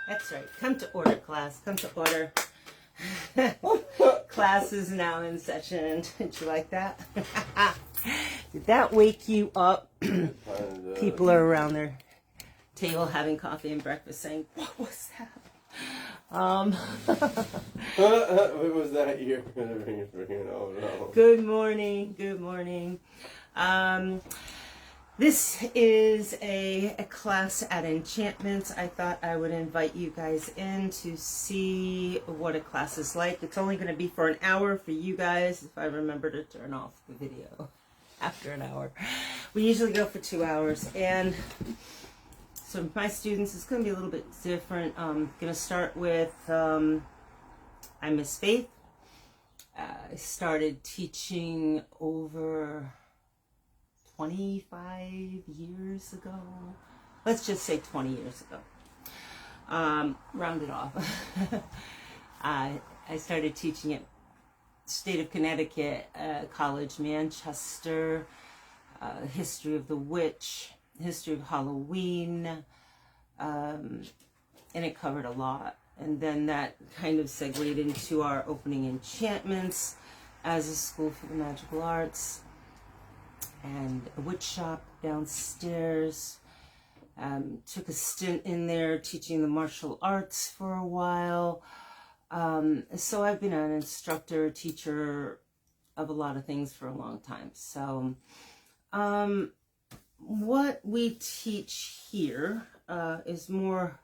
That's right. Come to order, class. Come to order. Class is now in session. Did you like that? Did that wake you up? People are around their table having coffee and breakfast saying, what was that? What was that? You're gonna bring it freaking, oh no. Good morning. Good morning. This is a class at Enchantments. I thought I would invite you guys in to see what a class is like. It's only going to be for an hour for you guys, if I remember to turn off the video after an hour. We usually go for 2 hours. And so my students, it's going to be a little bit different. I'm going to start with, I'm Miss Faith. I started teaching over 25 years ago. Let's just say 20 years ago. Round it off. I started teaching at State of Connecticut, College Manchester, history of the witch, history of Halloween, and it covered a lot. And then that kind of segued into our opening Enchantments as a school for the magical arts, and a witch shop downstairs. Took a stint in there teaching the martial arts for a while. So I've been an instructor, teacher of a lot of things for a long time. So what we teach here is more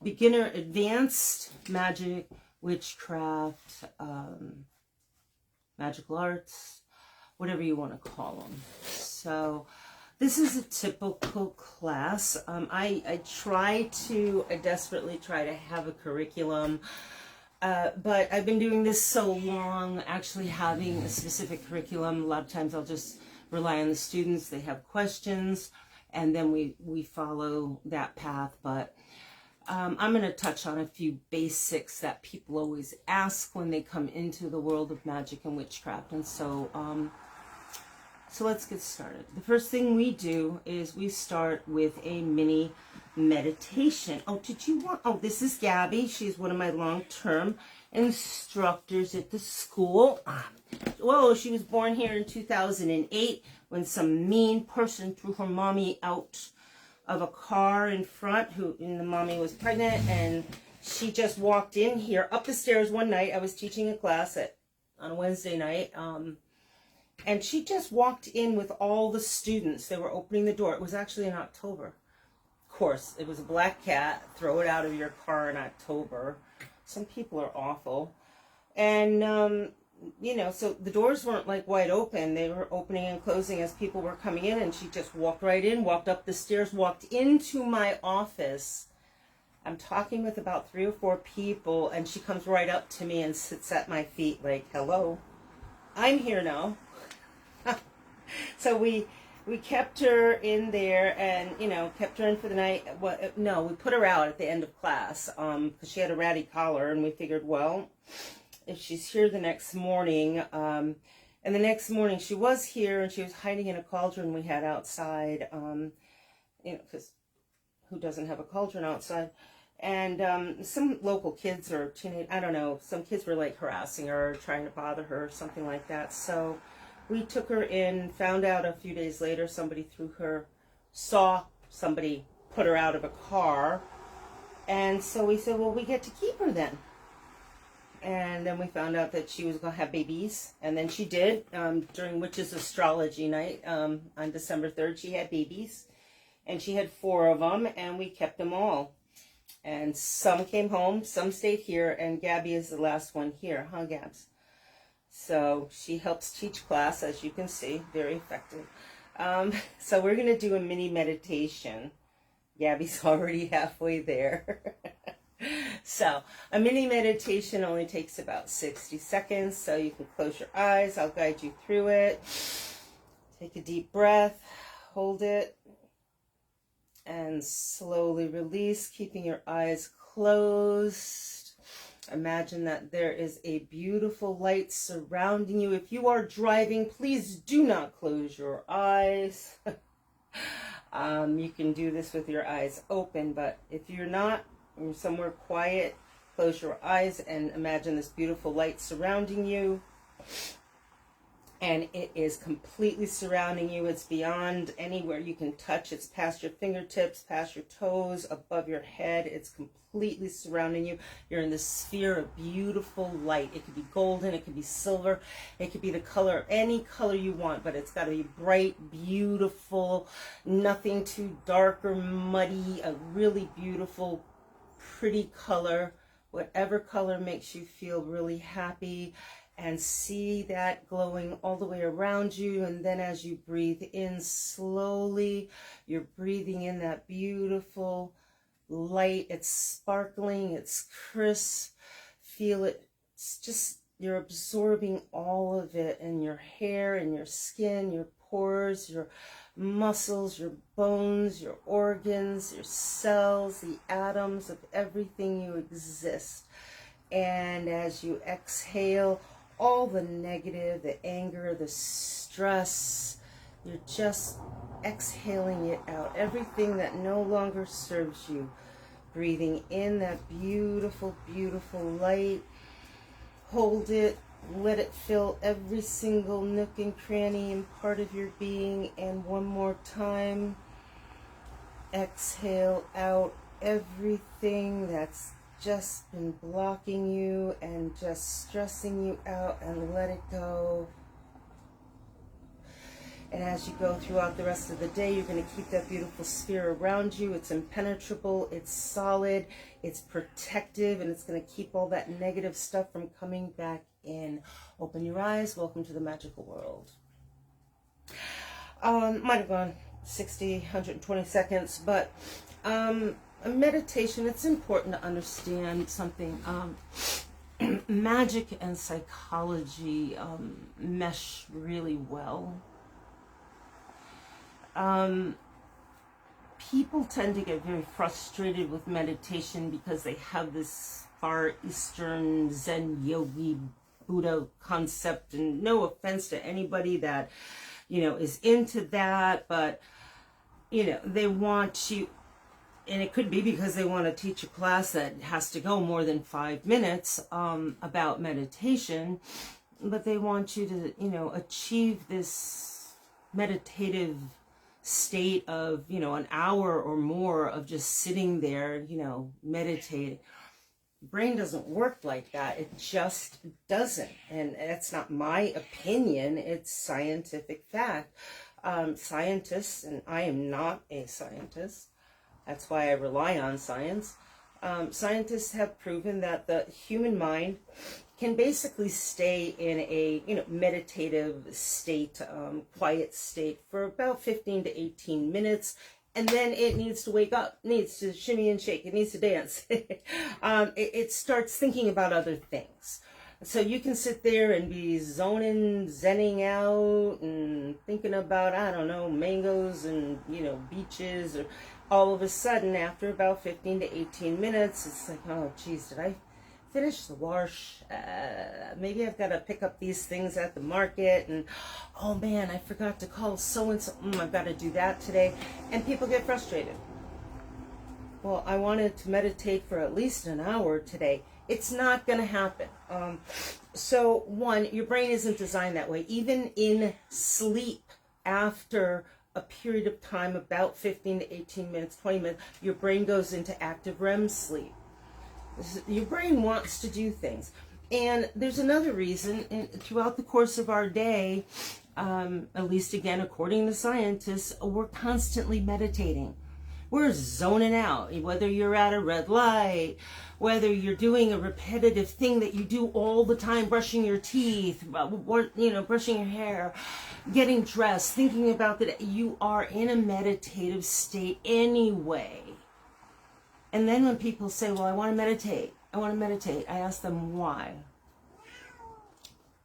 beginner, advanced magic, witchcraft, magical arts, whatever you want to call them. So this is a typical class. I desperately try to have a curriculum, but I've been doing this so long, actually having a specific curriculum. A lot of times I'll just rely on the students. They have questions, and then we follow that path. But I'm going to touch on a few basics that people always ask when they come into the world of magic and witchcraft. And so let's get started. The first thing we do is we start with a mini meditation. Oh, this is Gabby. She's one of my long-term instructors at the school. Whoa, she was born here in 2008 when some mean person threw her mommy out of a car in front, and the mommy was pregnant, and she just walked in here up the stairs one night. I was teaching a class on a Wednesday night, and she just walked in with all the students. They were opening the door. It was actually in October. Of course, it was a black cat. Throw it out of your car in October. Some people are awful. And, so the doors weren't like wide open. They were opening and closing as people were coming in. And she just walked right in, walked up the stairs, walked into my office. I'm talking with about 3 or 4 people. And she comes right up to me and sits at my feet like, hello, I'm here now. So we kept her in there and, kept her in for the night. No, we put her out at the end of class because she had a ratty collar, and we figured, well, if she's here the next morning, and the next morning she was here and she was hiding in a cauldron we had outside, because who doesn't have a cauldron outside? And some local kids or teenage, I don't know, some kids were like harassing her, trying to bother her, something like that. So we took her in, found out a few days later saw somebody put her out of a car. And so we said, well, we get to keep her then. And then we found out that she was going to have babies. And then she did. During Witches Astrology Night on December 3rd, she had babies. And she had 4 of them, and we kept them all. And some came home, some stayed here, and Gabby is the last one here. Huh, Gabs? So she helps teach class, as you can see, very effective. So we're going to do a mini meditation. Gabby's already halfway there. So a mini meditation only takes about 60 seconds, so you can close your eyes. I'll guide you through it. Take a deep breath, hold it, and slowly release, keeping your eyes closed. Imagine that there is a beautiful light surrounding you. If you are driving, please do not close your eyes. You can do this with your eyes open, but if you're not, you're somewhere quiet, close your eyes and imagine this beautiful light surrounding you. And it is completely surrounding you. It's beyond anywhere you can touch. It's past your fingertips, past your toes, above your head. It's completely surrounding you. You're in this sphere of beautiful light. It could be golden, it could be silver, it could be the color, any color you want, but it's got to be bright, beautiful, nothing too dark or muddy, a really beautiful, pretty color, whatever color makes you feel really happy. And see that glowing all the way around you. And then as you breathe in slowly, you're breathing in that beautiful light. It's sparkling, it's crisp. Feel it. It's just, you're absorbing all of it in your hair and your skin, your pores, your muscles, your bones, your organs, your cells, the atoms of everything you exist. And as you exhale, all the negative, the anger, the stress, you're just exhaling it out. Everything that no longer serves you. Breathing in that beautiful, beautiful light. Hold it. Let it fill every single nook and cranny and part of your being. And one more time, exhale out everything that's just been blocking you and just stressing you out, and let it go. And as you go throughout the rest of the day, you're going to keep that beautiful sphere around you. It's impenetrable, it's solid, it's protective, and it's going to keep all that negative stuff from coming back in. Open your eyes. Welcome to the magical world. Might have gone 60, 120 seconds, but a meditation, it's important to understand something. Magic and psychology mesh really well. People tend to get very frustrated with meditation because they have this Far Eastern Zen yogi Buddha concept, and no offense to anybody that, is into that, but, they want you. And it could be because they want to teach a class that has to go more than 5 minutes about meditation, but they want you to, achieve this meditative state of, an hour or more of just sitting there, meditating. Brain doesn't work like that. It just doesn't. And that's not my opinion. It's scientific fact. Scientists, and I am not a scientist, that's why I rely on science. Scientists have proven that the human mind can basically stay in a meditative state, quiet state for about 15 to 18 minutes, and then it needs to wake up, needs to shimmy and shake, it needs to dance. It starts thinking about other things. So you can sit there and be zenning out and thinking about, I don't know, mangoes and, beaches, or all of a sudden, after about 15 to 18 minutes, it's like, oh, geez, did I finish the wash? Maybe I've got to pick up these things at the market, and, oh man, I forgot to call so-and-so. I've got to do that today. And people get frustrated. Well, I wanted to meditate for at least an hour today. It's not going to happen. So, one, your brain isn't designed that way. Even in sleep, after a period of time, about 15 to 18 minutes, 20 minutes, your brain goes into active REM sleep. Your brain wants to do things. And there's another reason. Throughout the course of our day, at least again, according to scientists, we're constantly meditating. We're zoning out, whether you're at a red light, whether you're doing a repetitive thing that you do all the time, brushing your teeth, brushing your hair, getting dressed, thinking about that. You are in a meditative state anyway. And then when people say, well, I want to meditate, I ask them why.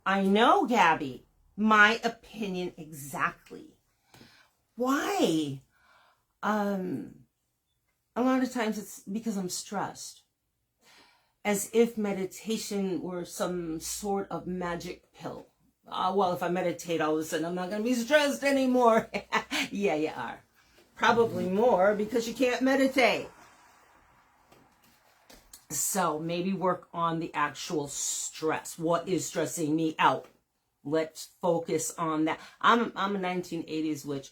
I know, Gabby, my opinion exactly. Why? A lot of times it's because I'm stressed. As if meditation were some sort of magic pill. Well, if I meditate, all of a sudden I'm not going to be stressed anymore. Yeah, you are. Probably more, because you can't meditate. So maybe work on the actual stress. What is stressing me out? Let's focus on that. I'm a 1980s witch.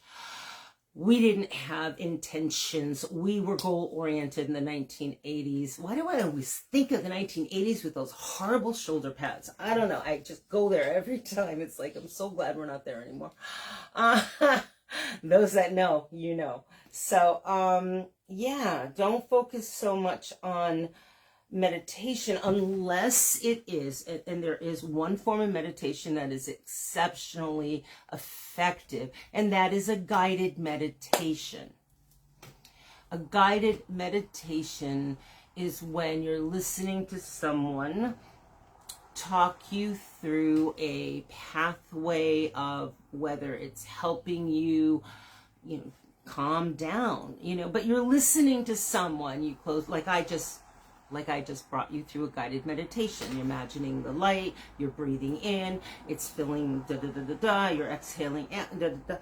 We didn't have intentions. We were goal oriented in the 1980s. Why do I always think of the 1980s with those horrible shoulder pads? I don't know. I just go there every time. It's like, I'm so glad we're not there anymore. Those that know, you know. So, yeah, don't focus so much on meditation unless it is, and there is one form of meditation that is exceptionally effective, and that is a guided meditation. A guided meditation is when you're listening to someone talk you through a pathway of whether it's helping you, you know, calm down, you know, but you're listening to someone. You close, like I just brought you through a guided meditation. You're imagining the light, you're breathing in, it's filling da-da-da-da-da, you're exhaling da-da-da.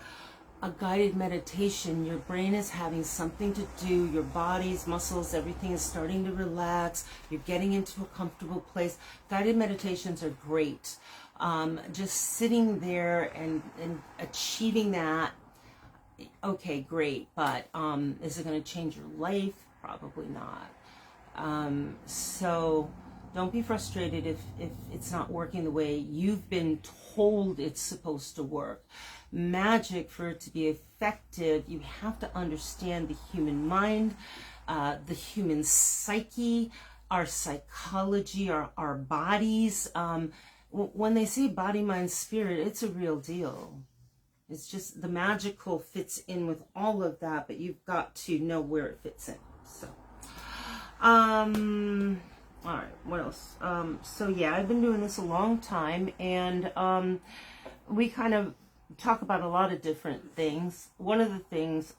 A guided meditation, your brain is having something to do, your body's muscles, everything is starting to relax, you're getting into a comfortable place. Guided meditations are great. Just sitting there and achieving that, okay, great, but is it going to change your life? Probably not. So don't be frustrated if it's not working the way you've been told it's supposed to work. Magic, for it to be effective, you have to understand the human mind, the human psyche, our psychology, our bodies. When they say body, mind, spirit, it's a real deal. It's just the magical fits in with all of that, but you've got to know where it fits in. So. All right, what else? So yeah, I've been doing this a long time, and we kind of talk about a lot of different things. One of the things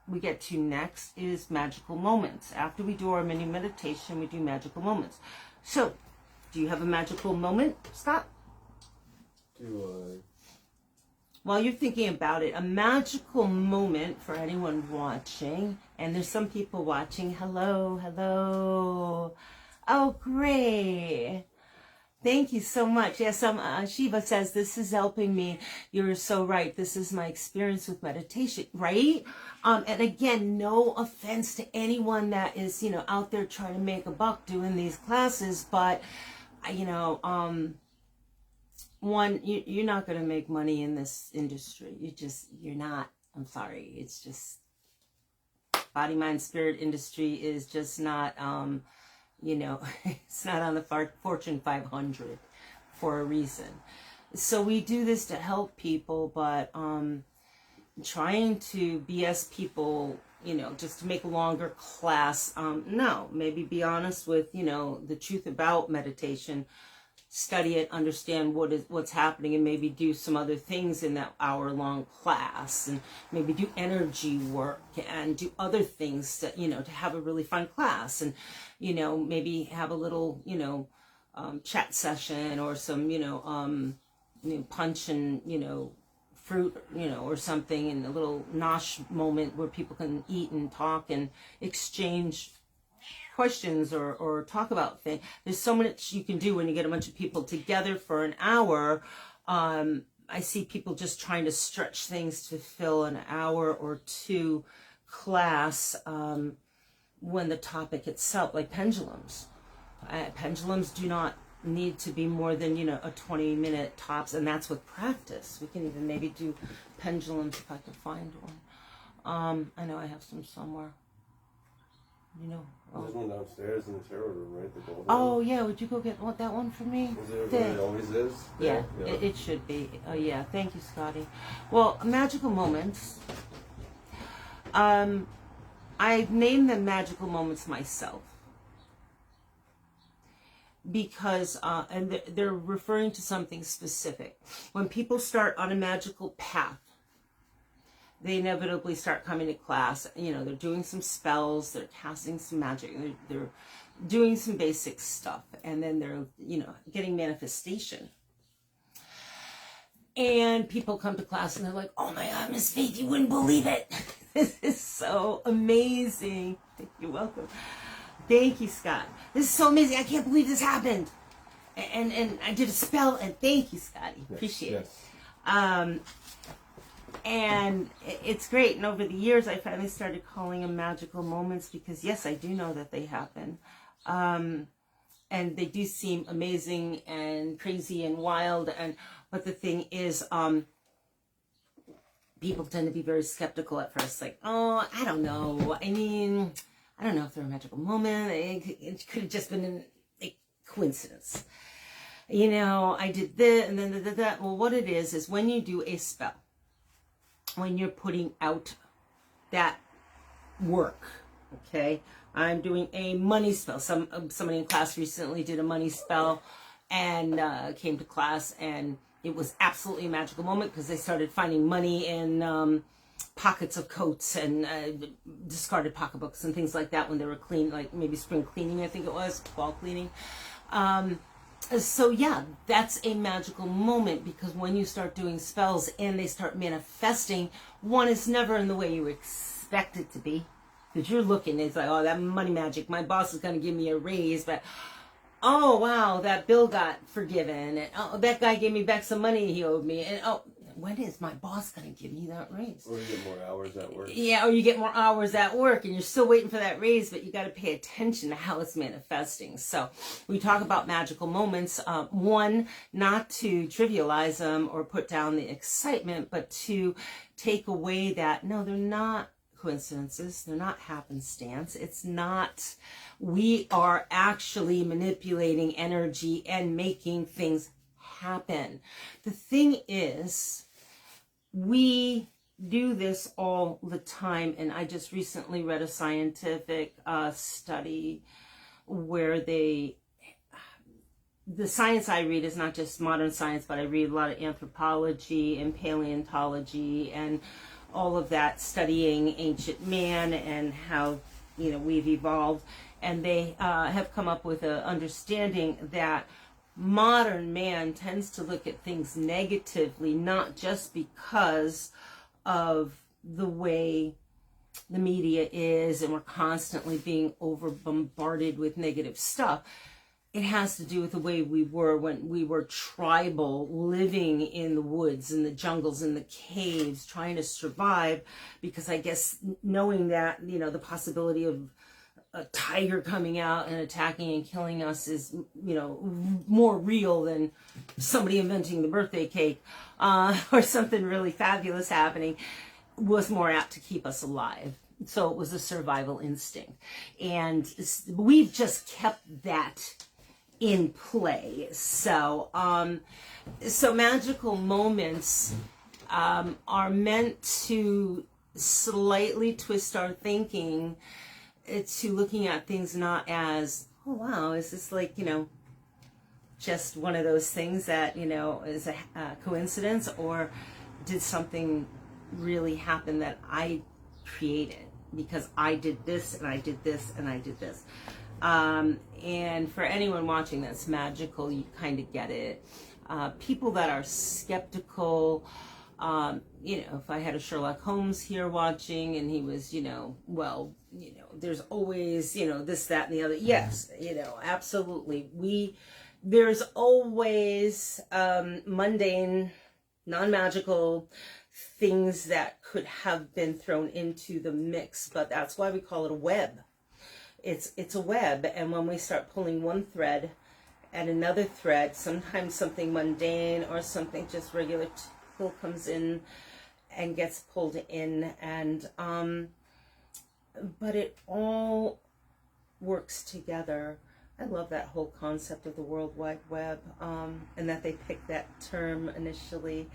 we get to next is magical moments. After we do our mini meditation, we do magical moments. So, do you have a magical moment, Scott? Do While you're thinking about it, a magical moment for anyone watching, and there's some people watching. Hello, hello. Oh, great. Thank you so much. Yes, Shiva says, this is helping me. You're so right. This is my experience with meditation, right? And again, no offense to anyone that is, you know, out there trying to make a buck doing these classes, but, you know, one, you're not going to make money in this industry. You're not. I'm sorry. It's just, body, mind, spirit industry is just not, you know, it's not on the Fortune 500 for a reason. So we do this to help people, but trying to BS people, you know, just to make a longer class, no, maybe be honest with, you know, the truth about meditation. Study it, understand what's happening, and maybe do some other things in that hour-long class, and maybe do energy work and do other things to, you know, to have a really fun class, and, you know, maybe have a little, you know, chat session or some, you know, punch and, you know, fruit, you know, or something, and a little nosh moment where people can eat and talk and exchange questions or talk about things. There's so much you can do when you get a bunch of people together for an hour. I see people just trying to stretch things to fill an hour or two class when the topic itself, like pendulums. Pendulums do not need to be more than, you know, a 20-minute tops, and that's with practice. We can even maybe do pendulums if I can find one. I know I have some somewhere. You know. There's one downstairs in the tarot room, right? The gold Oh, one. yeah. Would you go get that one for me? Is it what it always is? Yeah, Yeah. it should be. Oh, yeah. Thank you, Scotty. Well, magical moments. I've named them magical moments myself. Because, and they're referring to something specific. When people start on a magical path, they inevitably start coming to class. You know, they're doing some spells, they're casting some magic, they're doing some basic stuff, and then they're, you know, getting manifestation. And people come to class and they're like, oh my God, Miss Faith, you wouldn't believe it. This is so amazing. You're welcome. Thank you, Scott. This is so amazing. I can't believe this happened. And I did a spell, and thank you, Scotty. Yes, Appreciate it. yes. And it's great. And over the years, I finally started calling them magical moments because, yes, I do know that they happen. And they do seem amazing and crazy and wild. But the thing is, people tend to be very skeptical at first. Like, oh, I don't know. I mean, I don't know if they're a magical moment. It could have just been a coincidence. You know, I did this and then that. Well, what it is when you do a spell, when you're putting out that work, okay? I'm doing a money spell. Somebody in class recently did a money spell and came to class, and it was absolutely a magical moment because they started finding money in pockets of coats and discarded pocketbooks and things like that when they were clean, like maybe spring cleaning, I think it was, fall cleaning. So yeah, that's a magical moment because when you start doing spells and they start manifesting, one is never in the way you expect it to be. Because you're looking, it's like, oh, that money magic, my boss is going to give me a raise, but oh, wow, that bill got forgiven, and oh, that guy gave me back some money he owed me, and oh, when is my boss going to give me that raise? Or you get more hours at work. Yeah, or you get more hours at work and you're still waiting for that raise, but you got to pay attention to how it's manifesting. So we talk about magical moments. One, not to trivialize them or put down the excitement, but to take away that, no, they're not coincidences. They're not happenstance. It's not, we are actually manipulating energy and making things happen. The thing is, we do this all the time, and I just recently read a scientific study where the science I read is not just modern science, but I read a lot of anthropology and paleontology and all of that, studying ancient man and how, you know, we've evolved, and they have come up with an understanding that modern man tends to look at things negatively, not just because of the way the media is and we're constantly being over bombarded with negative stuff. It has to do with the way we were when we were tribal, living in the woods, in the jungles, in the caves, trying to survive, because I guess knowing that, you know, the possibility of a tiger coming out and attacking and killing us is, you know, more real than somebody inventing the birthday cake or something really fabulous happening, was more apt to keep us alive. So it was a survival instinct. And we've just kept that in play. So, so magical moments are meant to slightly twist our thinking to looking at things not as, oh wow, is this like, you know, just one of those things that, you know, is a coincidence, or did something really happen that I created because I did this and I did this and I did this. And for anyone watching that's magical, you kind of get it. People that are skeptical, you know, if I had a Sherlock Holmes here watching and he was, you know, well, you know, there's always, you know, this, that, and the other. Yes, you know, absolutely. There's always mundane, non-magical things that could have been thrown into the mix, but that's why we call it a web. It's a web, and when we start pulling one thread and another thread, sometimes something mundane or something just regular comes in and gets pulled in, and but it all works together. I love that whole concept of the World Wide Web, and that they picked that term initially.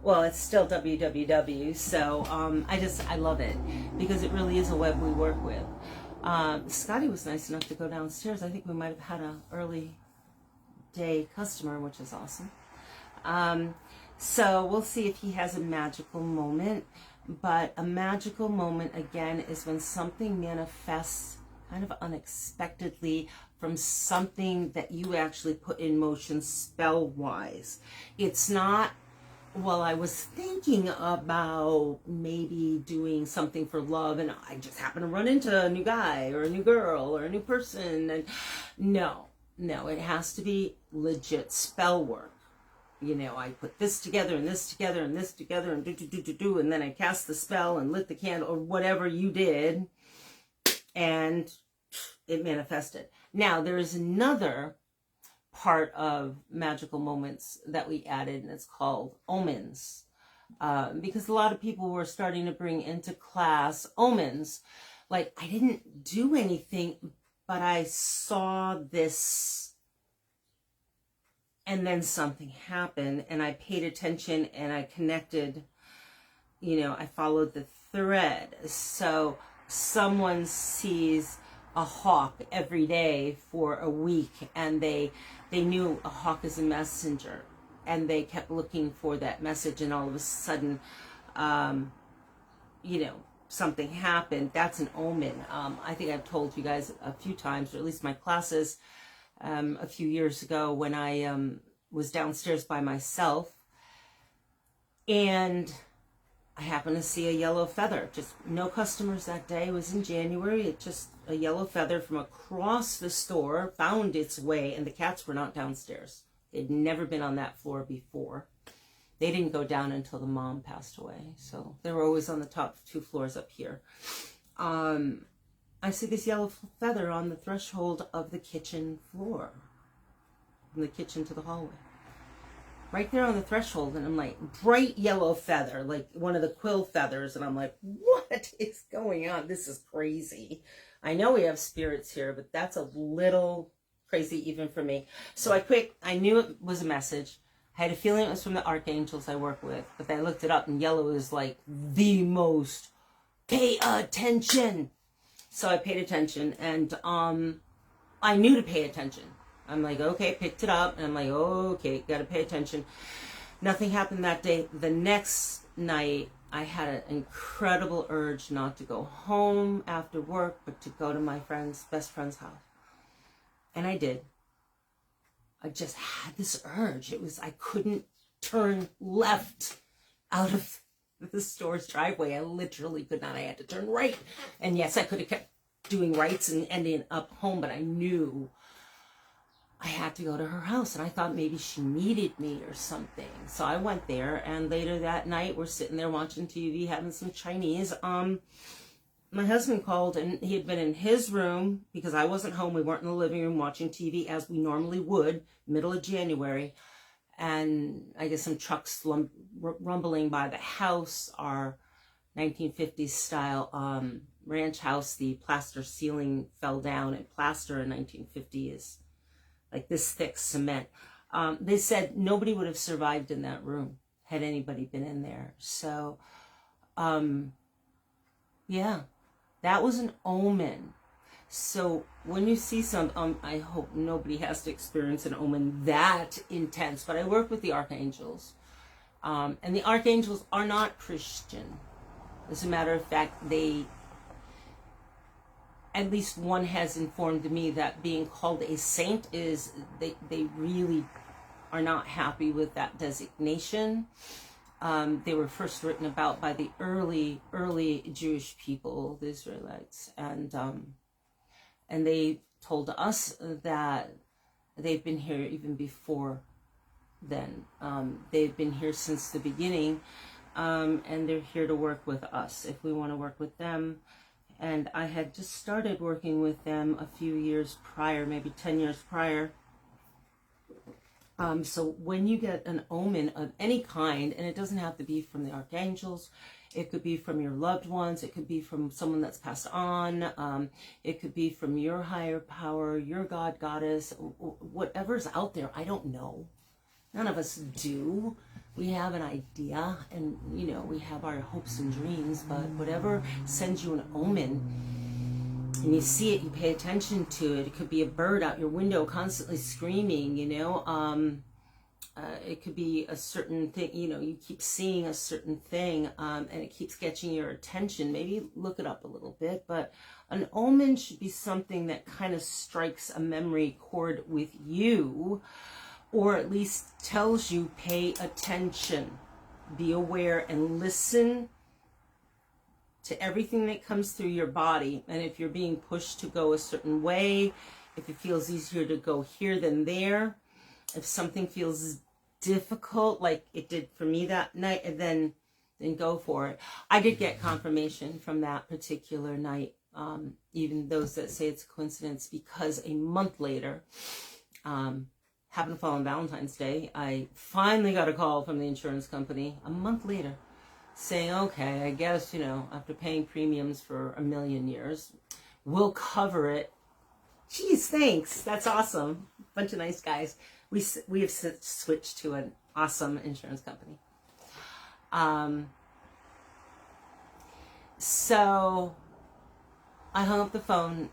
Well, it's still WWW, so I love it because it really is a web we work with. Scotty was nice enough to go downstairs. I think we might have had an early day customer, which is awesome. So we'll see if he has a magical moment. But a magical moment, again, is when something manifests kind of unexpectedly from something that you actually put in motion spell-wise. It's not well, I was thinking about maybe doing something for love, and I just happened to run into a new guy or a new girl or a new person. And no, it has to be legit spell work. You know, I put this together and this together and this together and do, and then I cast the spell and lit the candle or whatever you did, and it manifested. Now, there is another part of magical moments that we added, and it's called omens, because a lot of people were starting to bring into class omens. Like, I didn't do anything, but I saw this, and then something happened, and I paid attention, and I connected, you know, I followed the thread. So someone sees a hawk every day for a week, and they knew a hawk is a messenger, and they kept looking for that message, and all of a sudden, you know, something happened. That's an omen. I think I've told you guys a few times, or at least my classes, a few years ago when I was downstairs by myself, and I happened to see a yellow feather. Just no customers that day. It was in January. It just a yellow feather from across the store found its way, and the cats were not downstairs. They'd never been on that floor before. They didn't go down until the mom passed away. So they were always on the top 2 floors up here. I see this yellow feather on the threshold of the kitchen floor, from the kitchen to the hallway. Right there on the threshold, and I'm like, bright yellow feather, like one of the quill feathers, and I'm like, what is going on? This is crazy. I know we have spirits here, but that's a little crazy even for me. So I knew it was a message. I had a feeling it was from the archangels I work with, but then I looked it up, and yellow is like the most pay attention. So I paid attention, and I knew to pay attention. I'm like, okay, picked it up, and I'm like, okay, gotta pay attention. Nothing happened that day. The next night, I had an incredible urge not to go home after work, but to go to my best friend's house. And I did. I just had this urge. I couldn't turn left out of the store's driveway. I literally could not. I had to turn right. And yes, I could have kept doing rights and ending up home, but I knew I had to go to her house, and I thought maybe she needed me or something. So I went there, and later that night, we're sitting there watching TV, having some Chinese. My husband called, and he had been in his room because I wasn't home. We weren't in the living room watching TV as we normally would, middle of January. And I guess some trucks rumbling by the house, our 1950s style ranch house. The plaster ceiling fell down, and plaster in 1950 is like this thick cement. They said nobody would have survived in that room had anybody been in there. So, yeah, that was an omen. So when you see some, I hope nobody has to experience an omen that intense, but I work with the archangels. And the archangels are not Christian. As a matter of fact, at least one has informed me that being called a saint is, they really are not happy with that designation. They were first written about by the early Jewish people, the Israelites, and they told us that they've been here even before then. They've been here since the beginning, and they're here to work with us if we want to work with them. And I had just started working with them a few years prior, maybe 10 years prior. So when you get an omen of any kind, and it doesn't have to be from the archangels, it could be from your loved ones, it could be from someone that's passed on, it could be from your higher power, your God, goddess, whatever's out there. I don't know. None of us do. We have an idea, and we have our hopes and dreams, but whatever sends you an omen and you see it, you pay attention to it. It could be a bird out your window constantly screaming, it could be a certain thing, you keep seeing a certain thing, and it keeps catching your attention. Maybe look it up a little bit, but an omen should be something that kind of strikes a memory chord with you, or at least tells you pay attention. be aware and listen to everything that comes through your body. And if you're being pushed to go a certain way, if it feels easier to go here than there, if something feels difficult like it did for me that night, and then go for it. I did get confirmation from that particular night, even those that say it's a coincidence, because a month later, happened to fall on Valentine's Day, I finally got a call from the insurance company a month later saying, okay, I guess, after paying premiums for 1 million years, we'll cover it. Geez, thanks. That's awesome. Bunch of nice guys. We have switched to an awesome insurance company. So I hung up the phone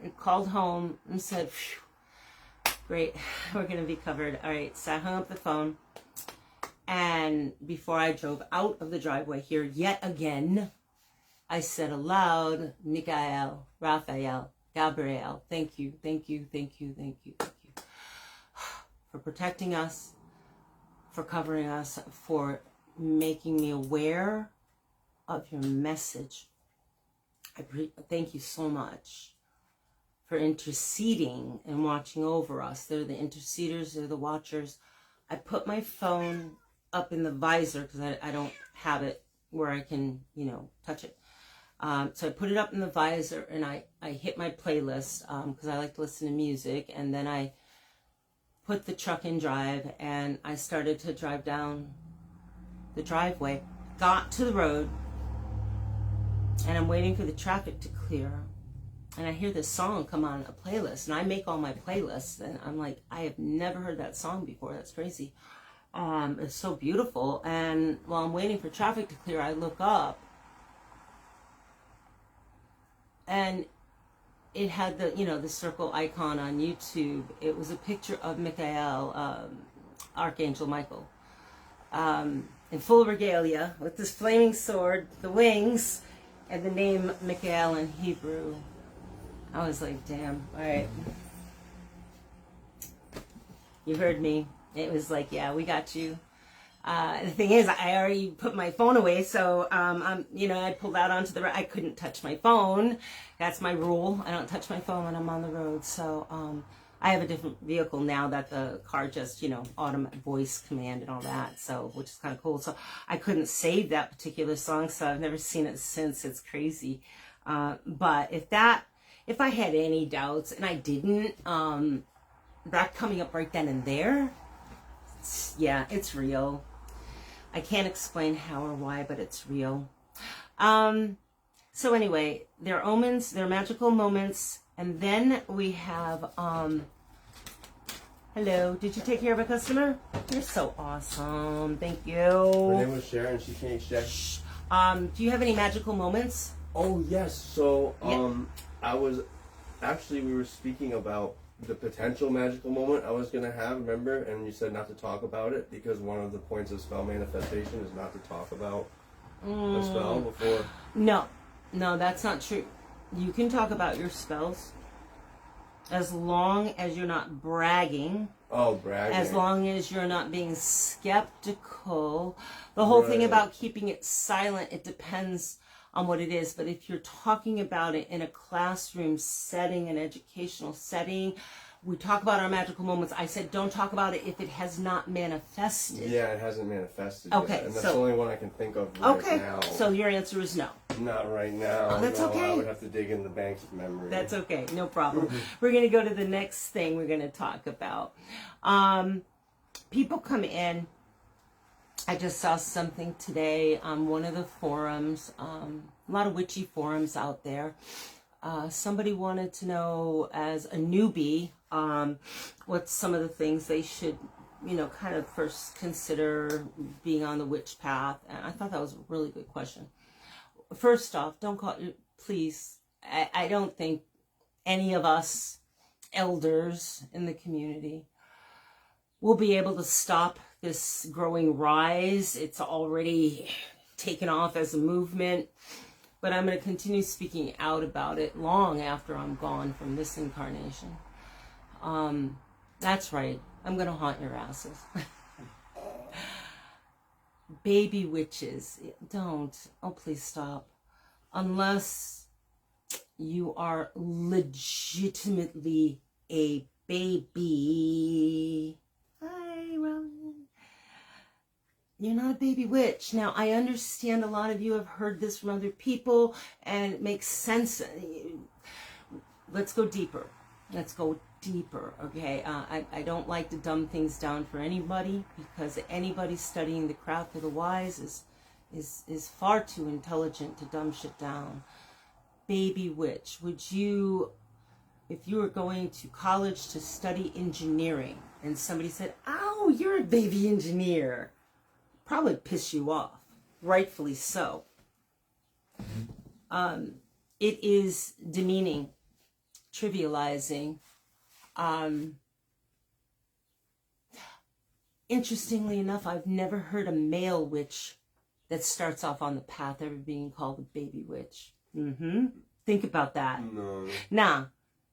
and called home and said, phew, great, we're going to be covered. All right, so I hung up the phone, and before I drove out of the driveway here yet again, I said aloud, Michael, Raphael, Gabriel, thank you, thank you, thank you, thank you, thank you for protecting us, for covering us, for making me aware of your message. Thank you so much for interceding and watching over us. They're the interceders, they're the watchers. I put my phone up in the visor because I don't have it where I can, touch it. So I put it up in the visor, and I hit my playlist because I like to listen to music, and then I put the truck in drive, and I started to drive down the driveway, got to the road, and I'm waiting for the traffic to clear, and I hear this song come on a playlist, and I make all my playlists, and I'm like, I have never heard that song before. That's crazy. It's so beautiful. And while I'm waiting for traffic to clear, I look up, and it had the circle icon on YouTube. It was a picture of Michael, Archangel Michael, in full regalia with this flaming sword, the wings, and the name Michael in Hebrew. I was like, damn, all right. You heard me. It was like, yeah, we got you. The thing is, I already put my phone away, so I pulled out onto the road. I couldn't touch my phone. That's my rule. I don't touch my phone when I'm on the road. So I have a different vehicle now that the car just, automatic voice command and all that. So, which is kind of cool. So I couldn't save that particular song, so I've never seen it since. It's crazy. But if I had any doubts, and I didn't, that coming up right then and there, yeah, it's real. I can't explain how or why, but it's real. So anyway, they're omens, they're magical moments. And then we have, hello, did you take care of a customer? You're so awesome. Thank you. Her name was Sharon. She can't check. Do you have any magical moments? Oh, yes. So, Yeah. we were speaking about the potential magical moment I was going to have, remember? And you said not to talk about it because one of the points of spell manifestation is not to talk about the spell before. No, that's not true. You can talk about your spells as long as you're not bragging. Oh, bragging. As long as you're not being skeptical. The whole thing about keeping it silent, it depends on what it is. But if you're talking about it in a classroom setting, an educational setting, we talk about our magical moments. I said don't talk about it if it has not manifested. Yeah, it hasn't manifested Okay, yet. And that's so, the only one I can think of right now. Okay, so your answer is no. Not right now. Oh, that's okay. I would have to dig in the banks of memory. That's okay, no problem. We're going to go to the next thing we're going to talk about. People come in. I just saw something today on one of the forums, a lot of witchy forums out there. Somebody wanted to know, as a newbie, what's some of the things they should, kind of first consider being on the witch path. And I thought that was a really good question. First off, don't call it, please. I don't think any of us elders in the community will be able to stop this growing rise. It's already taken off as a movement, but I'm going to continue speaking out about it long after I'm gone from this incarnation. That's right. I'm going to haunt your asses. baby witches. Don't. Oh, please stop. Unless you are legitimately a baby. Hi, Robin. You're not a baby witch. Now, I understand a lot of you have heard this from other people, and it makes sense. Let's go deeper. Let's go deeper, okay? I don't like to dumb things down for anybody, because anybody studying the craft of the wise is far too intelligent to dumb shit down. Baby witch, would you, if you were going to college to study engineering and somebody said, "Oh, you're a baby engineer," probably piss you off, rightfully so. It is demeaning, trivializing. Interestingly enough, I've never heard a male witch that starts off on the path ever being called a baby witch. Think about that. No. Nah,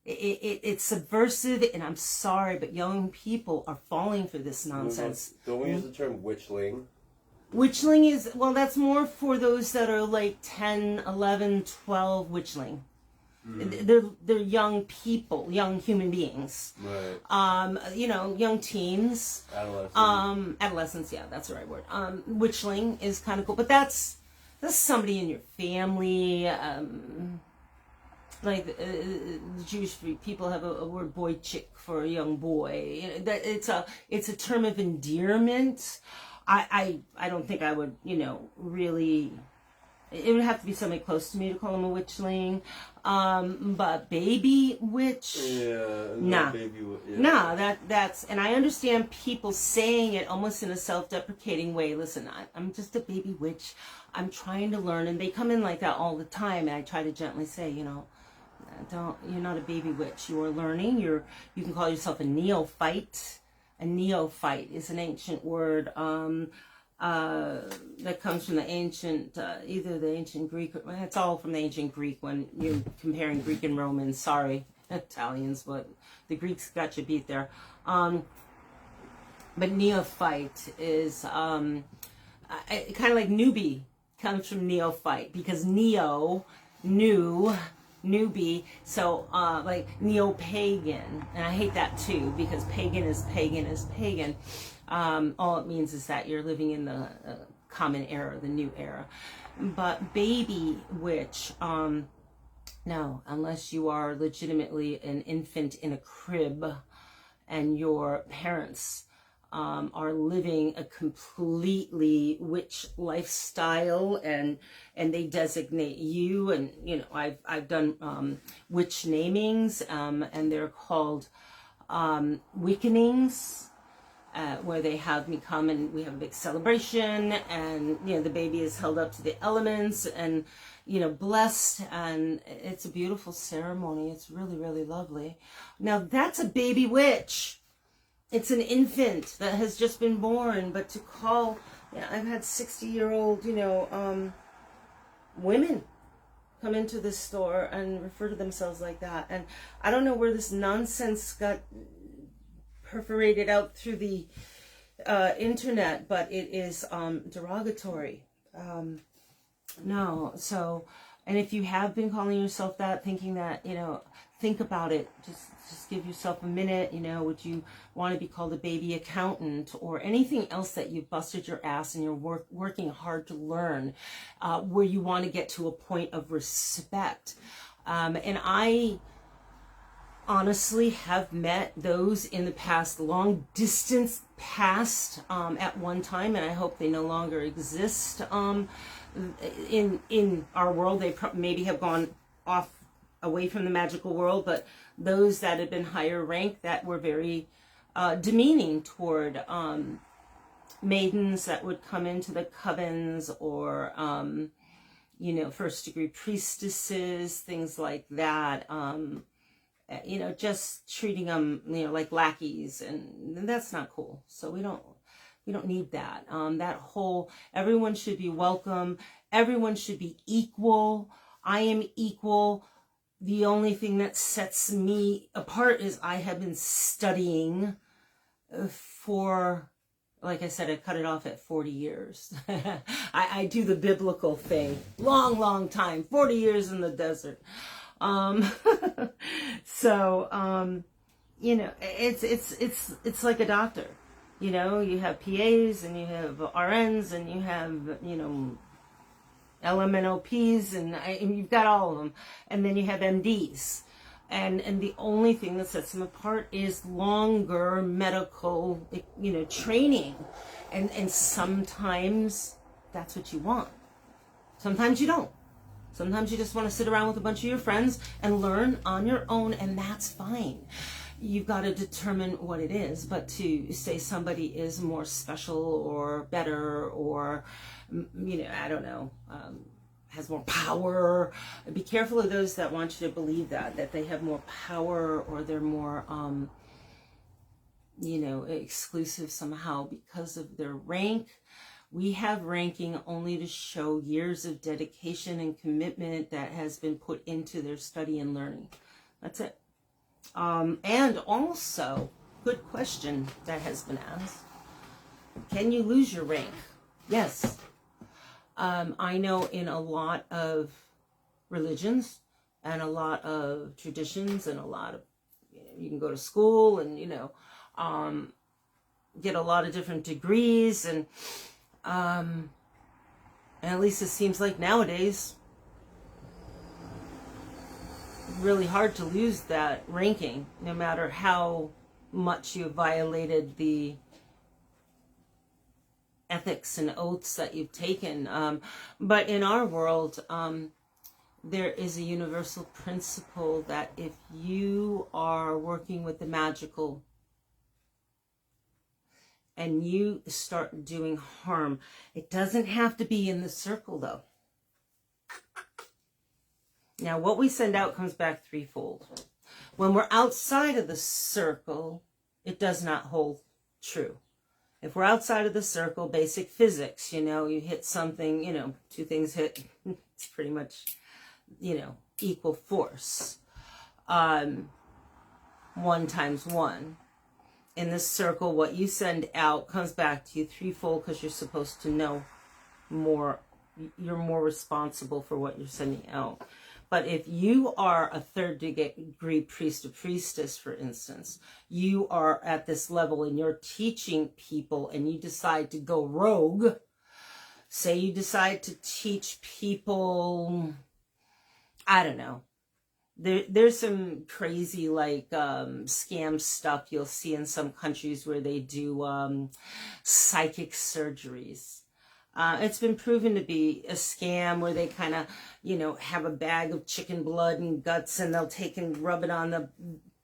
it's subversive, and I'm sorry, but young people are falling for this nonsense. Don't we use the term witchling? Witchling is, well, that's more for those that are like 10, 11, 12 witchling. They're young people, young human beings. Right. Young teens. Adolescents. Adolescents, yeah, that's the right word. Witchling is kind of cool, but that's somebody in your family. Like the Jewish people have a word boy chick for a young boy. It's a term of endearment. I don't think I would, really. It would have to be somebody close to me to call him a witchling. But baby witch, nah. Nah, that's, and I understand people saying it almost in a self-deprecating way. Listen, I'm just a baby witch. I'm trying to learn, and they come in like that all the time, and I try to gently say, you're not a baby witch. You are learning. You can call yourself a neophyte. A neophyte is an ancient word that comes from the ancient, either the ancient Greek, it's all from the ancient Greek when you're comparing Greek and Romans. Sorry, Italians, but the Greeks got you beat there. But neophyte is kind of like newbie, comes from neophyte, because neo, new, newbie, so like neo-pagan, and I hate that too, because pagan is pagan is pagan. All it means is that you're living in the common era, the new era. But baby witch, no, unless you are legitimately an infant in a crib and your parents are living a completely witch lifestyle, and they designate you, and I've done witch namings, and they're called Wiccanings. Where they have me come and we have a big celebration, and the baby is held up to the elements and blessed, and it's a beautiful ceremony. It's really, really lovely. Now that's a baby witch. It's an infant that has just been born. But to call, I've had 60-year-old women come into the store and refer to themselves like that, and I don't know where this nonsense got perforated out through the internet, but it is derogatory. No, so, and if you have been calling yourself that, thinking that, think about it. Just give yourself a minute. Would you want to be called a baby accountant or anything else that you've busted your ass and you're working hard to learn, where you want to get to a point of respect. And I honestly have met those in the past, long distance past, at one time, and I hope they no longer exist in our world. They maybe have gone off away from the magical world, but those that had been higher ranked that were very demeaning toward maidens that would come into the covens, or first degree priestesses, things like that. Just treating them, like lackeys, and that's not cool. So we don't need that. That whole, everyone should be welcome. Everyone should be equal. I am equal. The only thing that sets me apart is I have been studying for like I said, I cut it off at 40 years. I do the biblical thing. Long time. 40 years in the desert. So, you know, it's like a doctor. You know, you have PAs and you have RNs and you have, you know, LMNOPs and you've got all of them. And then you have MDs. And the only thing that sets them apart is longer medical, you know, training. And sometimes that's what you want. Sometimes you don't. Sometimes you just want to sit around with a bunch of your friends and learn on your own, and that's fine. You've got to determine what it is. But to say somebody is more special or better or, you know, I don't know, has more power. Be careful of those that want you to believe that they have more power or they're more, you know, exclusive somehow because of their rank. We have ranking only to show years of dedication and commitment that has been put into their study and learning. That's it. And also, good question that has been asked. Can you lose your rank? Yes. I know in a lot of religions and a lot of traditions and a lot of, you can go to school and, you know, get a lot of different degrees and at least it seems like nowadays, really hard to lose that ranking, no matter how much you violated the ethics and oaths that you've taken. But in our world, there is a universal principle that if you are working with the magical and you start doing harm, it doesn't have to be in the circle though. Now, what we send out comes back threefold. When we're outside of the circle, it does not hold true. If we're outside of the circle, basic physics, you know, you hit something, you know, two things hit, it's pretty much, you know, equal force. 1 times 1. In this circle, what you send out comes back to you threefold because you're supposed to know more. You're more responsible for what you're sending out. But if you are a 3rd degree priest or priestess, for instance, you are at this level and you're teaching people and you decide to go rogue. Say you decide to teach people, I don't know. There's some crazy like scam stuff you'll see in some countries where they do psychic surgeries. It's been proven to be a scam where they kind of, you know, have a bag of chicken blood and guts and they'll take and rub it on the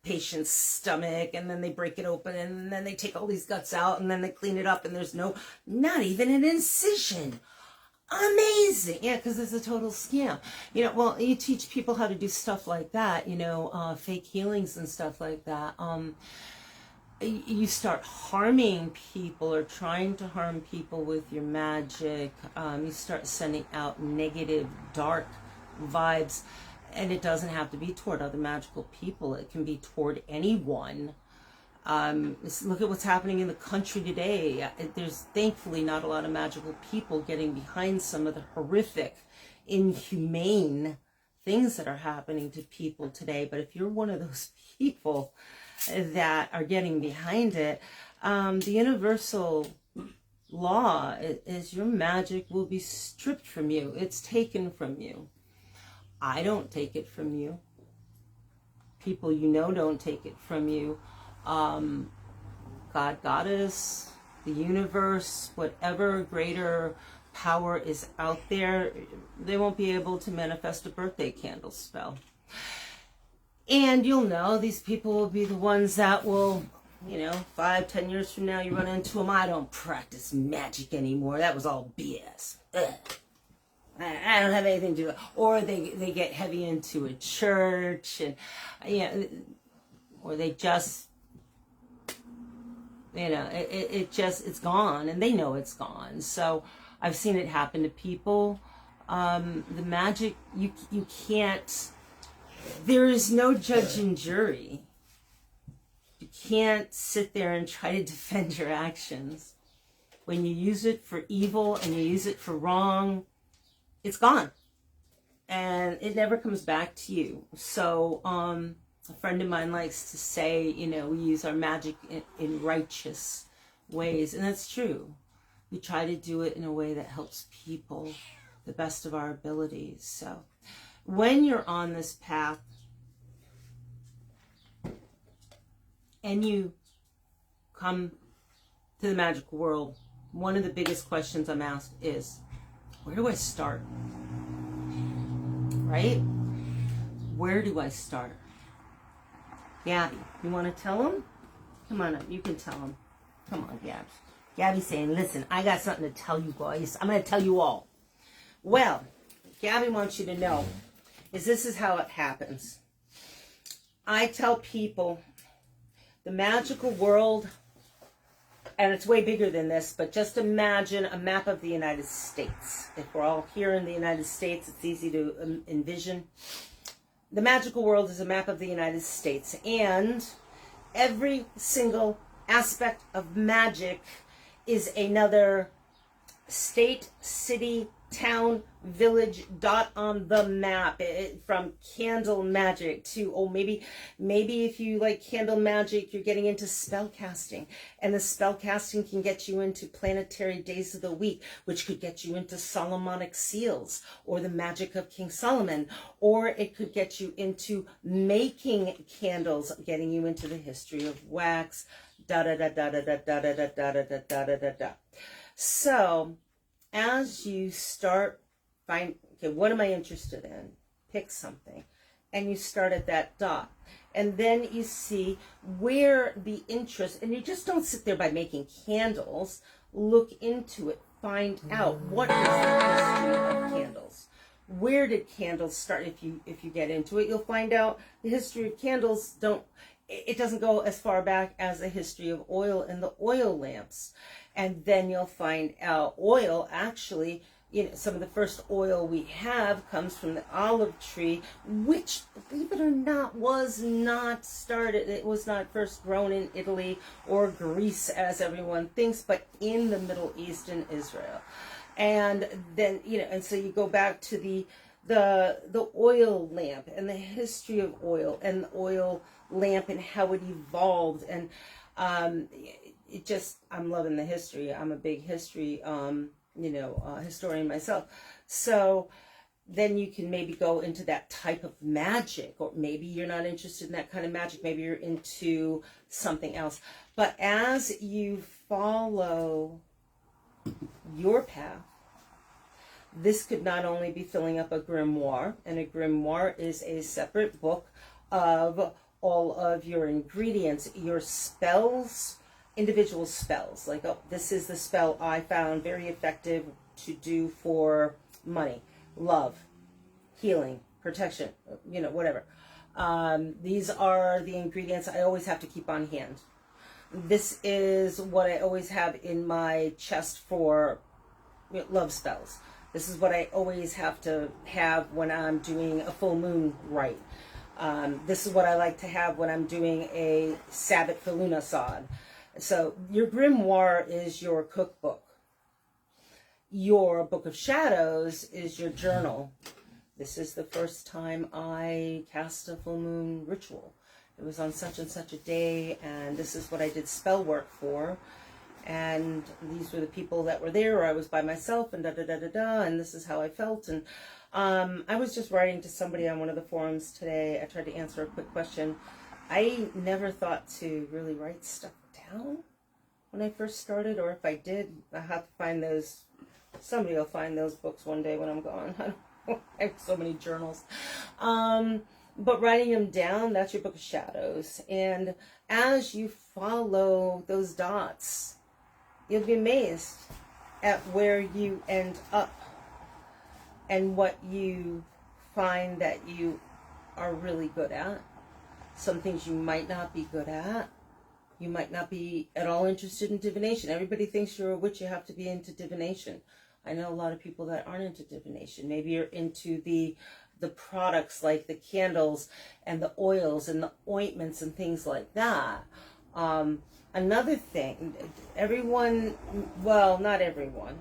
patient's stomach and then they break it open and then they take all these guts out and then they clean it up and there's not even an incision. Amazing. Yeah, because it's a total scam. You know, well, you teach people how to do stuff like that, you know, fake healings and stuff like that. You start harming people or trying to harm people with your magic. You start sending out negative, dark vibes. And it doesn't have to be toward other magical people. It can be toward anyone. Look at what's happening in the country today. There's thankfully not a lot of magical people getting behind some of the horrific, inhumane things that are happening to people today. But if you're one of those people that are getting behind it, the universal law is your magic will be stripped from you. It's taken from you. I don't take it from you. People you know don't take it from you. God, Goddess, the universe, whatever greater power is out there, they won't be able to manifest a birthday candle spell. And you'll know these people will be the ones that will, you know, 5-10 years from now you run into them. I don't practice magic anymore. That was all BS. Ugh. I don't have anything to do with it. Or they get heavy into a church and, you know, or they just, you know, it's gone and they know it's gone. So I've seen it happen to people. The magic, you can't, there is no judge and jury. You can't sit there and try to defend your actions. When you use it for evil and you use it for wrong, it's gone. And it never comes back to you. So, a friend of mine likes to say, you know, we use our magic in righteous ways. And that's true. We try to do it in a way that helps people the best of our abilities. So, when you're on this path and you come to the magical world, one of the biggest questions I'm asked is, where do I start? Right? Where do I start? Gabby, you want to tell them? Come on up, you can tell them. Come on, Gabs. Gabby's saying, listen, I got something to tell you guys. I'm going to tell you all. Well, Gabby wants you to know is this is how it happens. I tell people the magical world, and it's way bigger than this, but just imagine a map of the United States. If we're all here in the United States, it's easy to envision. The magical world is a map of the United States, and every single aspect of magic is another state, city, town, village dot on the map. From candle magic to, maybe if you like candle magic, you're getting into spell casting, and the spell casting can get you into planetary days of the week, which could get you into Solomonic seals or the magic of King Solomon, or it could get you into making candles, getting you into the history of wax, da da da da da da da da da da da da da da da. So as you start okay, what am I interested in? Pick something. And you start at that dot. And then you see where the interest, and you just don't sit there by making candles. Look into it. Find out what is the history of candles. Where did candles start? If you get into it, you'll find out the history of candles it doesn't go as far back as the history of oil and the oil lamps. And then you'll find out oil actually, some of the first oil we have comes from the olive tree, which, believe it or not, was not started. It was not first grown in Italy or Greece, as everyone thinks, but in the Middle East and Israel. And then, and so you go back to the oil lamp and the history of oil and the oil lamp and how it evolved. And I'm loving the history. I'm a big history historian myself. So then you can maybe go into that type of magic, or maybe you're not interested in that kind of magic. Maybe you're into something else. But as you follow your path, this could not only be filling up a grimoire, and a grimoire is a separate book of all of your ingredients, your spells, individual spells. Like, this is the spell I found very effective to do for money, love, healing, protection, whatever. These are the ingredients I always have to keep on hand. This is what I always have in my chest for love spells. This is what I always have to have when I'm doing a full moon rite. This is what I like to have when I'm doing a Sabbath for Lughnasadh. So your grimoire is your cookbook. Your book of shadows is your journal. This is the first time I cast a full moon ritual. It was on such and such a day, and this is what I did spell work for. And these were the people that were there, or I was by myself, and da-da-da-da-da, and this is how I felt. And I was just writing to somebody on one of the forums today. I tried to answer a quick question. I never thought to really write stuff down when I first started, or if I did, I have to find those. Somebody will find those books one day when I'm gone. I don't know. I have so many journals. But writing them down, that's your book of shadows. And as you follow those dots, you'll be amazed at where you end up and what you find that you are really good at. Some things you might not be good at. You might not be at all interested in divination. Everybody thinks you're a witch, you have to be into divination. I know a lot of people that aren't into divination. Maybe you're into the products like the candles and the oils and the ointments and things like that. Another thing, everyone, well, not everyone,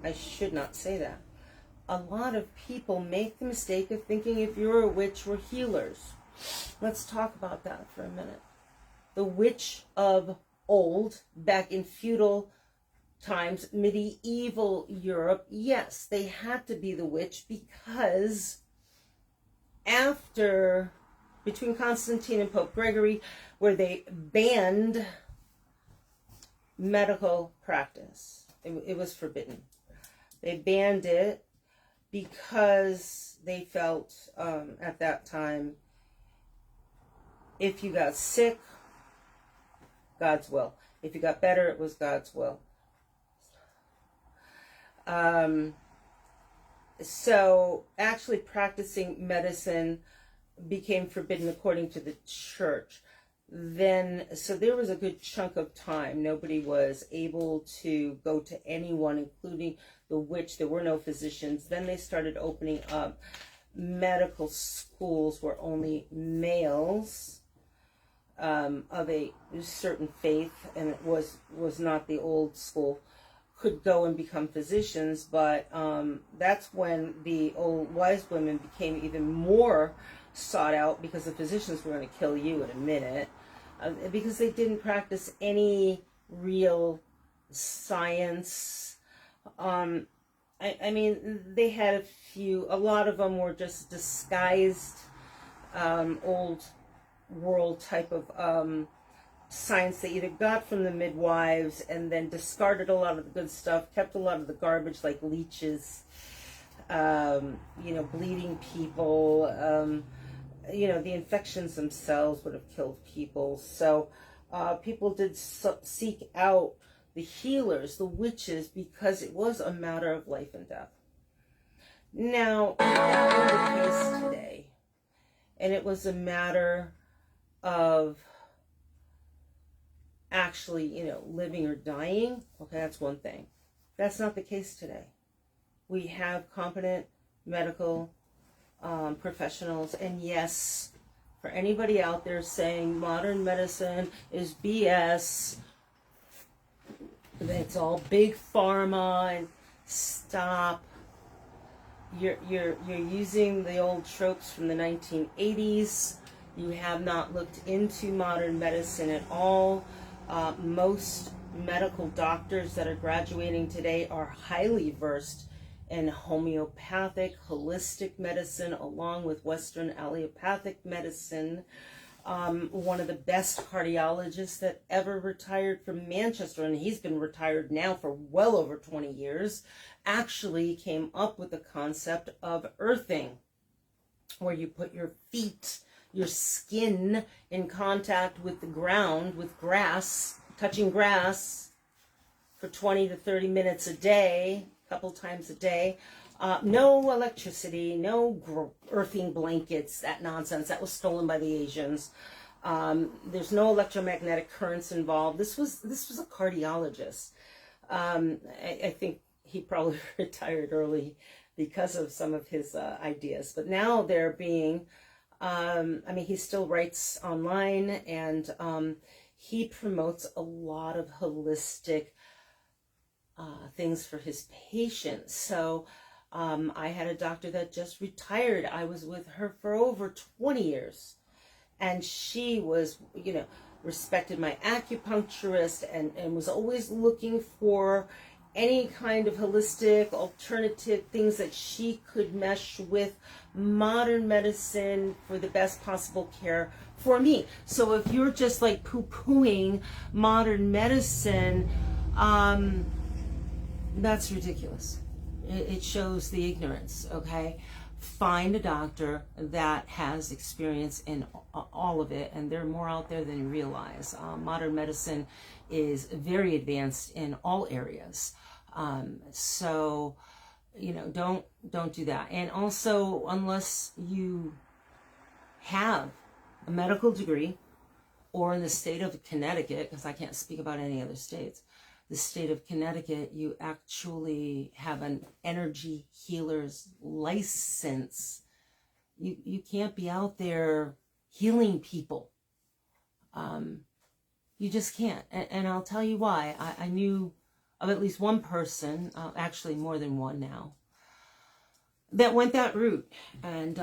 I should not say that. A lot of people make the mistake of thinking if you're a witch, we're healers. Let's talk about that for a minute. The witch of old, back in feudal times, medieval Europe, yes, they had to be the witch because after, between Constantine and Pope Gregory, where they banned medical practice. It was forbidden. They banned it because they felt at that time, if you got sick, God's will. If you got better, it was God's will. So actually practicing medicine became forbidden according to the church. Then, so there was a good chunk of time nobody was able to go to anyone, including the witch. There were no physicians. Then they started opening up medical schools where only males of a certain faith, and it was not the old school, could go and become physicians. But that's when the old wise women became even more sought out, because the physicians were going to kill you in a minute, because they didn't practice any real science. I mean, they had a lot of them were just disguised old world type of science they either got from the midwives and then discarded a lot of the good stuff, kept a lot of the garbage like leeches, bleeding people, the infections themselves would have killed people. So people did seek out the healers, the witches, because it was a matter of life and death. Now, that being the case today, and it was a matter of actually, living or dying, okay, that's one thing. That's not the case today. We have competent medical professionals, and yes, for anybody out there saying modern medicine is BS, it's all big pharma, and stop. You're using the old tropes from the 1980s. You have not looked into modern medicine at all. Most medical doctors that are graduating today are highly versed in homeopathic, holistic medicine, along with Western allopathic medicine. One of the best cardiologists that ever retired from Manchester, and he's been retired now for well over 20 years, actually came up with the concept of earthing, where you put your feet, your skin, in contact with the ground, with grass, touching grass for 20 to 30 minutes a day, a couple times a day. No electricity, no earthing blankets, that nonsense. That was stolen by the Asians. There's no electromagnetic currents involved. This was a cardiologist. I think he probably retired early because of some of his ideas. But now they're being, he still writes online, and he promotes a lot of holistic things for his patients. So I had a doctor that just retired. I was with her for over 20 years. And she was, respected my acupuncturist and was always looking for any kind of holistic, alternative things that she could mesh with modern medicine for the best possible care for me. So if you're just like poo-pooing modern medicine, that's ridiculous. It shows the ignorance, okay? Find a doctor that has experience in all of it, and there are more out there than you realize. Modern medicine is very advanced in all areas. So, don't do that. And also, unless you have a medical degree, or in the state of Connecticut, because I can't speak about any other states, the state of Connecticut, you actually have an energy healer's license. You can't be out there healing people. You just can't. And I'll tell you why. I knew of at least one person, actually more than one now, that went that route. And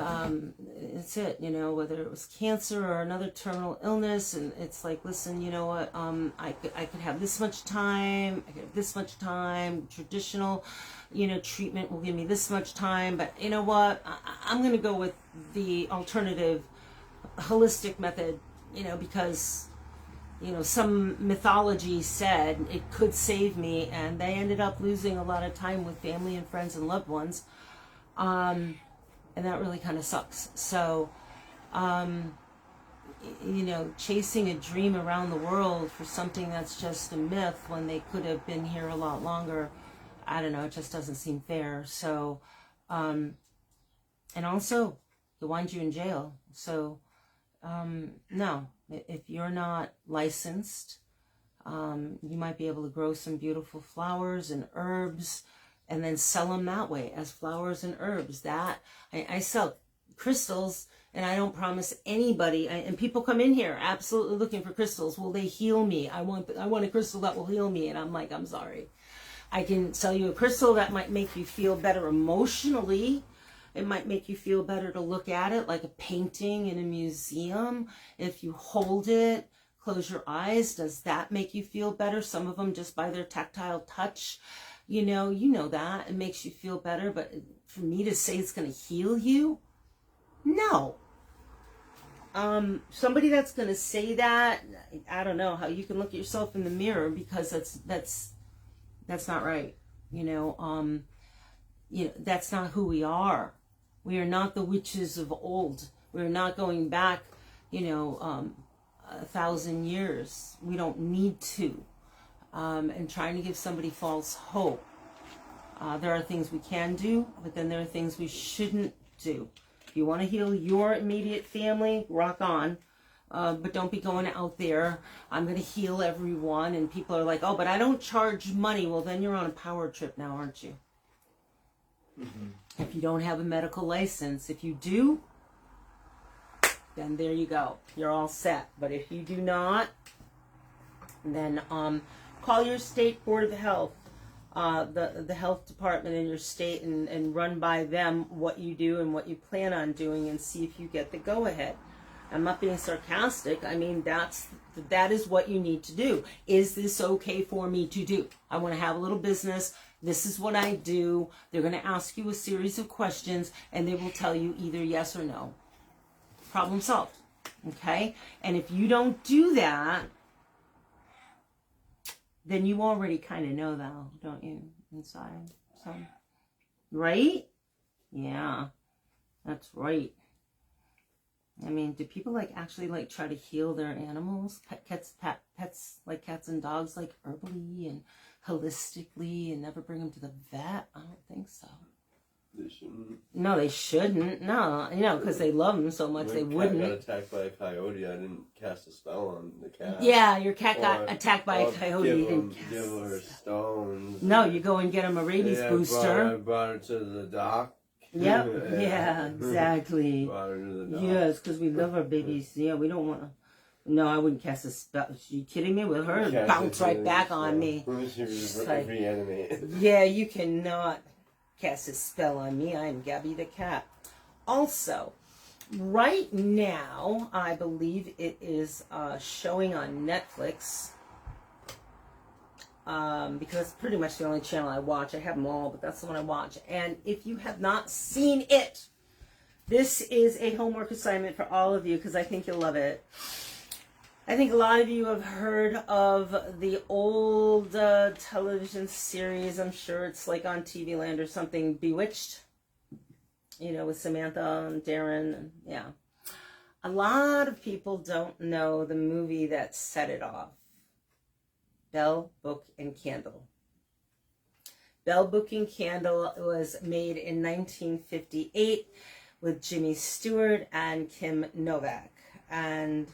it's it, you know, whether it was cancer or another terminal illness. And it's like, listen, you know what, I could have this much time, I could have this much time, traditional, you know, treatment will give me this much time, but you know what, I'm going to go with the alternative holistic method, you know, because, you know, some mythology said it could save me, and they ended up losing a lot of time with family and friends and loved ones. And that really kind of sucks. So, you know, chasing a dream around the world for something that's just a myth when they could have been here a lot longer, I don't know, it just doesn't seem fair. So, and also, they'll wind you in jail. So, no, if you're not licensed, you might be able to grow some beautiful flowers and herbs and then sell them that way as flowers and herbs. That I sell crystals, and I don't promise anybody, and people come in here absolutely looking for crystals. Will they heal me? I want a crystal that will heal me. And I'm like, I'm sorry. I can sell you a crystal that might make you feel better emotionally. It might make you feel better to look at it like a painting in a museum. If you hold it, close your eyes, does that make you feel better? Some of them just by their tactile touch, you know that, it makes you feel better. But for me to say it's going to heal you, no. Somebody that's going to say that, I don't know how you can look at yourself in the mirror, because that's not right. You know, that's not who we are. We are not the witches of old. We're not going back, 1,000 years. We don't need to. And trying to give somebody false hope. There are things we can do, but then there are things we shouldn't do. If you want to heal your immediate family, rock on. But don't be going out there, I'm going to heal everyone. And people are like, oh, but I don't charge money. Well, then you're on a power trip now, aren't you? Mm-hmm. If you don't have a medical license, if you do, then there you go. You're all set. But if you do not, then call your state board of health, the health department in your state, and run by them what you do and what you plan on doing, and see if you get the go-ahead. I'm not being sarcastic. I mean, that is what you need to do. Is this okay for me to do? I want to have a little business. This is what I do. They're going to ask you a series of questions, and they will tell you either yes or no. Problem solved. Okay? And if you don't do that, then you already kind of know that, don't you, inside? So, right? Yeah, that's right. I mean, do people actually try to heal their animals, pets like cats and dogs, like herbally and holistically, and never bring them to the vet? I don't think so. They shouldn't. No, they shouldn't. No, because they love them so much, they wouldn't. Cat got attacked by a coyote. I didn't cast a spell on the cat. Yeah, your cat got attacked by a coyote. You didn't give her stones. No, you go and get him a rabies booster. I brought her to the doc. Yep. Yeah, exactly. Brought her to the doc. Yes, because we love our babies. Yeah, we don't want to. No, I wouldn't cast a spell. Are you kidding me? With her, bounce right back on me. Reanimate. Yeah, you cannot cast a spell on me. I'm Gabby the cat. Also, right now, I believe it is showing on Netflix. Because that's pretty much the only channel I watch. I have them all, but that's the one I watch. And if you have not seen it, this is a homework assignment for all of you, because I think you'll love it. I think a lot of you have heard of the old television series. I'm sure it's like on TV Land or something, Bewitched. With Samantha and Darren. Yeah. A lot of people don't know the movie that set it off. Bell, Book, and Candle. Bell, Book, and Candle was made in 1958 with Jimmy Stewart and Kim Novak. And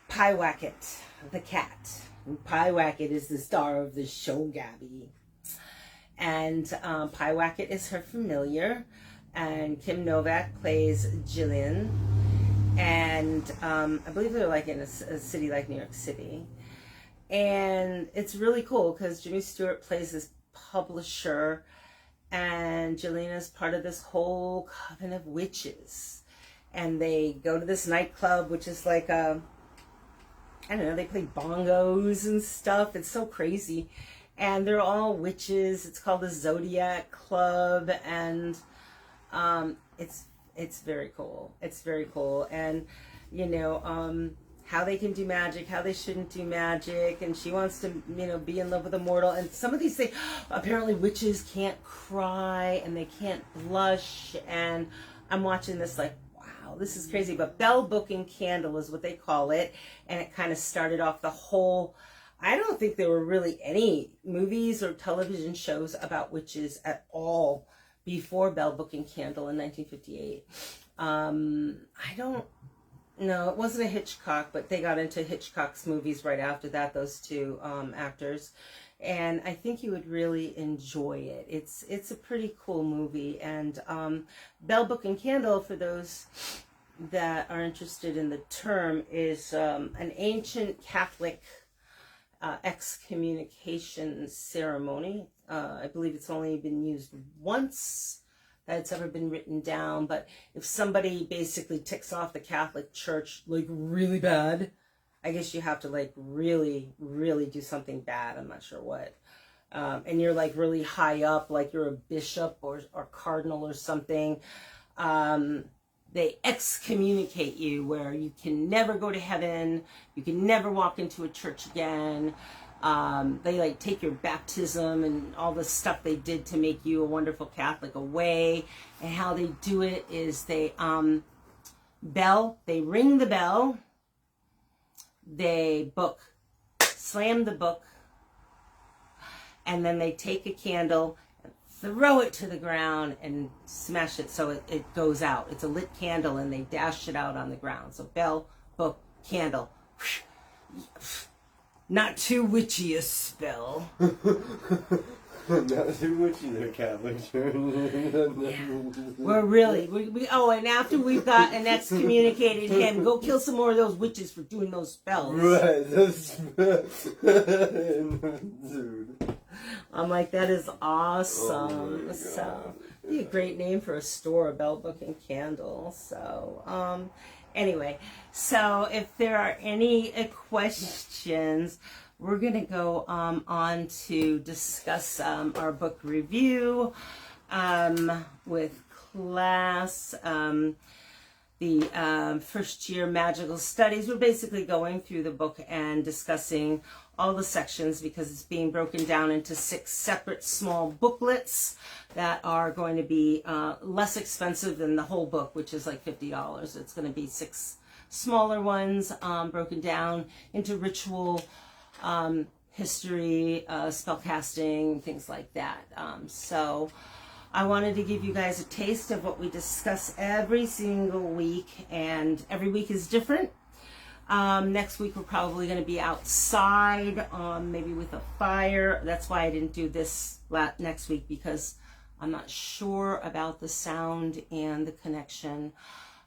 Pyewacket, the cat. And Pyewacket is the star of the show, Gabby. And Pyewacket is her familiar. And Kim Novak plays Jillian. and I believe they're like in a city like New York City. And it's really cool because Jimmy Stewart plays this publisher, and Jelena is part of this whole coven of witches. And they go to this nightclub, which is like a, I don't know, they play bongos and stuff. It's so crazy. And they're all witches. It's called the Zodiac Club, and it's very cool. It's very cool. And, you know, how they can do magic, how they shouldn't do magic, and she wants to, you know, be in love with a mortal. And some of these things, apparently witches can't cry and they can't blush. And I'm watching this like, wow, this is crazy. But Bell Book and Candle is what they call it. And it kind of started off the whole, I don't think there were really any movies or television shows about witches at all before Bell Book and Candle in 1958. I don't know, it wasn't a Hitchcock, but they got into Hitchcock's movies right after that, those two actors. And I think you would really enjoy it. It's a pretty cool movie. And Bell Book and Candle, for those that are interested in the term, is an ancient Catholic excommunication ceremony. I believe it's only been used once that it's ever been written down. But if somebody basically ticks off the Catholic Church like really bad, I guess you have to like really, really do something bad. I'm not sure what. And you're like really high up, like you're a bishop or cardinal or something. They excommunicate you, where you can never go to heaven. You can never walk into a church again. They like take your baptism and all the stuff they did to make you a wonderful Catholic away. And how they do it is they ring the bell, they slam the book, and then they take a candle, throw it to the ground and smash it so it goes out. It's a lit candle, and they dash it out on the ground. So bell, book, candle. Not too witchy a spell. Not too witchy there, Catholic Church. Yeah. We're really, and after we've got and excommunicated him, go kill some more of those witches for doing those spells. Right, that's... Dude. I'm like, that is awesome. Oh, so, be a great name for a store, a Bell Book and Candle. So, anyway, so if there are any questions, we're going to go on to discuss our book review with class. The first year magical studies. We're basically going through the book and discussing all the sections because it's being broken down into 6 separate small booklets that are going to be less expensive than the whole book, which is like $50. It's going to be 6 smaller ones broken down into ritual, history, spellcasting, things like that. So I wanted to give you guys a taste of what we discuss every single week, and every week is different. Next week we're probably going to be outside, maybe with a fire. That's why I didn't do this next week, because I'm not sure about the sound and the connection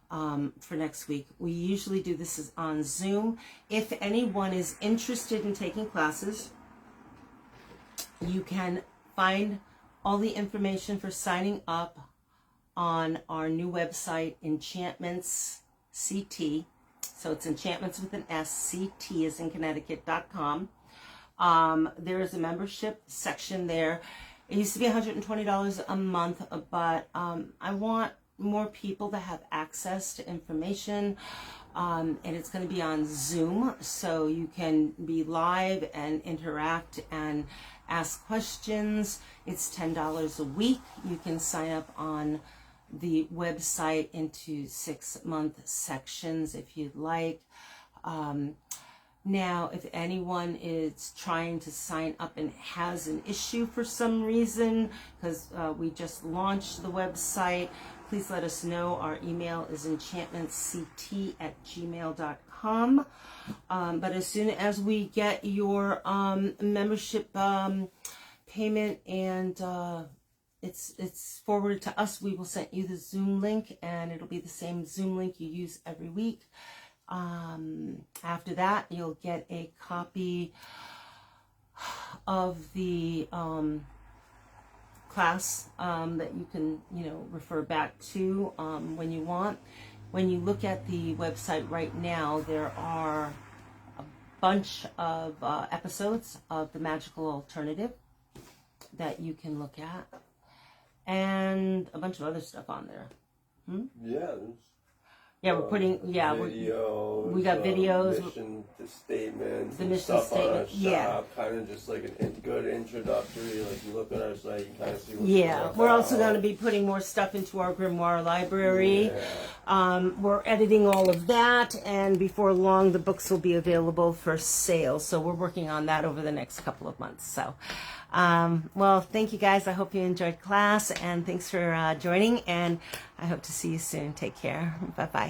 for next week. We usually do this on Zoom. If anyone is interested in taking classes, you can find all the information for signing up on our new website, Enchantments CT. So it's Enchantments with an S, CT is in Connecticut.com. There is a membership section there. It used to be $120 a month, but I want more people to have access to information. And it's going to be on Zoom, so you can be live and interact and ask questions. It's $10 a week. You can sign up on the website into 6-month sections if you'd like. Now, if anyone is trying to sign up and has an issue for some reason, because we just launched the website, please let us know. Our email is enchantmentsct@gmail.com. But as soon as we get your membership payment and it's forwarded to us. We will send you the Zoom link, and it'll be the same Zoom link you use every week. After that, you'll get a copy of the class that you can, refer back to when you want. When you look at the website right now, there are a bunch of episodes of The Magical Alternative that you can look at, and a bunch of other stuff on there. Yeah. Yeah, we're putting, videos, we got videos. Mission statements, The and mission stuff on our statement, yeah. shop, kind of just like a good introductory. Like you look at our site, you kind of see what's Yeah, we're also going to be. be putting more stuff into our grimoire library. Yeah. We're editing all of that, and before long, the books will be available for sale. So we're working on that over the next couple of months. So, well, thank you guys. I hope you enjoyed class, and thanks for joining. And I hope to see you soon. Take care. Bye bye.